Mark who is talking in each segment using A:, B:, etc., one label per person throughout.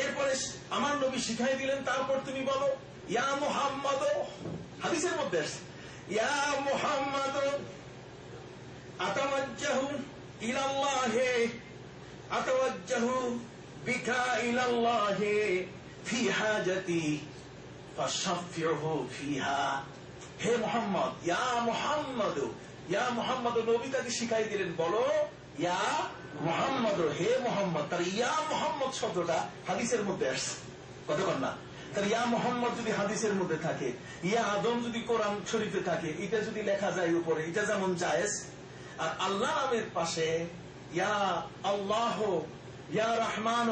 A: এরপরে আমার নবী শিখাই দিলেন, তারপর তুমি বলো ইয়া মুহাম্মদ। হাদিসের মধ্যে আসছে ইয়া মুহাম্মদ আতাওয়াজ্জাহু ইলাল্লাহি আতাওয়াজ্জাহু বিকা ইলাল্লাহি ফি হাজাতি ফাশাফিহু ফিহা। হে মুহাম্মদ, ইয়া মুহাম্মদ, ইয়া মুহাম্মদ। নবী তাকে শিখাই দিলেন, বলো ইয়া মুহাম্মদ, হে মুহাম্মদ। তার ইয়া মুহাম্মদ শব্দটা হাদিসের মধ্যে আসছে, কতক্ষণ না। তার ইয়া মুহাম্মদ যদি হাদিসের মধ্যে থাকে, ইয়া আদম যদি কোরআন শরীফে থাকে, এটা যদি লেখা যায় উপরে, এটা যেমন জায়েজ। আর আল্লাহ নামের পাশে ইয়া আল্লাহ, ইয়া রহমান,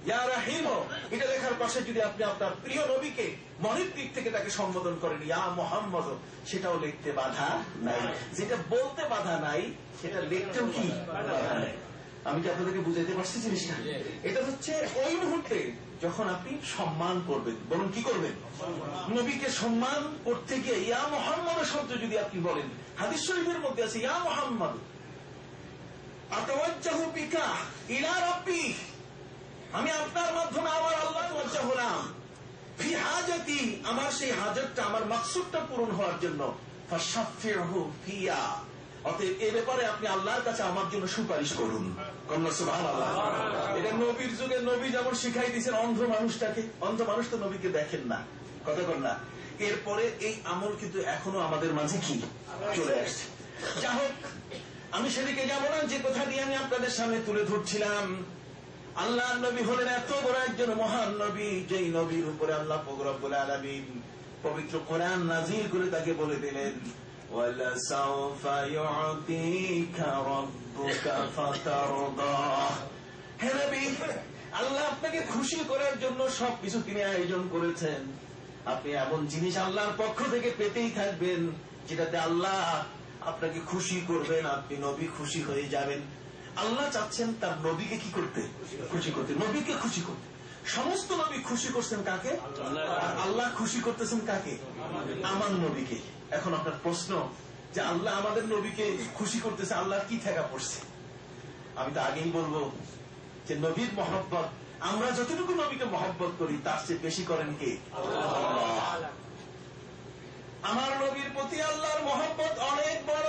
A: ইয়া রাহিম, এটা লেখার পাশে যদি আপনি আপনার প্রিয় নবীকে মনের দিক থেকে তাকে সম্বোধন করেন ইয়া মুহাম্মদ, সেটাও লিখতে বাধা নাই। যেটা বলতে বাধা নাই সেটা লিখতেও কি বাধা নাই। আমি কি আপনাদেরকে বুঝাইতে পারছি জিনিসটা? এটা হচ্ছে ওই মুহূর্তে যখন আপনি সম্মান করবেন। বলুন কি করবেন? নবীকে সম্মান করতে গিয়ে ইয়া মুহাম্মদ শব্দ যদি আপনি বলেন, হাদিস শরীফের মধ্যে আছে ইয়া মুহাম্মদ আতাওয়াজ্জাহু বিকা ইলা রাব্বি, আমি আপনার মাধ্যমে আমার আল্লাহ ওয়াজ্জাহ হলাম, ফি হাজাতি, আমার সেই হাজতটা, আমার মাকসুদটা পূরণ হওয়ার জন্য, ফাশাফিহু ফিয়া, অতএব এ ব্যাপারে আপনি আল্লাহর কাছে আমার জন্য সুপারিশ করুন। সুবহানাল্লাহ। এটা নবীর যুগে নবী যেমন শিখাই দিয়েছেন অন্ধ মানুষটাকে, অন্ধ মানুষ তো নবীকে দেখেন না, কতক্ষণ না। এরপরে এই আমল কিন্তু এখনো আমাদের মাঝে কি চলে আসছে। যা হোক, আমি সেদিকে যাব না। যে কথা দিয়ে আমি আপনাদের সামনে তুলে ধরছিলাম, আল্লাহ নবী হলেন এত বড় একজন মহান নবী, যেই নবীর উপরে আল্লাহ পাক রব্বুল আলামিন পবিত্র কোরআন নাযিল করে তাকে বলে দিলেন ওয়ালাসাউফা ইউতিকা রাব্বুকা ফাতারদা। হে নবী, আল্লাহ আপনাকে খুশি করার জন্য সবকিছু তিনি আয়োজন করেছেন। আপনি এমন জিনিস আল্লাহর পক্ষ থেকে পেতেই থাকবেন যেটাতে আল্লাহ আপনাকে খুশি করবেন, আপনি নবী খুশি হয়ে যাবেন। আল্লাহ চাচ্ছেন তার নবীকে কি করতে? খুশি করতে, নবীকে খুশি করতে। সমস্ত নবী খুশি করছেন কাকে? আল্লাহ খুশি করতেছেন কাকে? আমার নবীকে। এখন আপনার প্রশ্ন যে আল্লাহ আমাদের নবীকে খুশি করতেছে, আল্লাহর কি ঠেকা পড়ছে? আমি তো আগেই বলবো যে নবীর মহব্বত, আমরা যতটুকু নবীকে মহব্বত করি তার চেয়ে বেশি করেন কে? আল্লাহ। আমার নবীর প্রতি আল্লাহর মহব্বত অনেক বড়।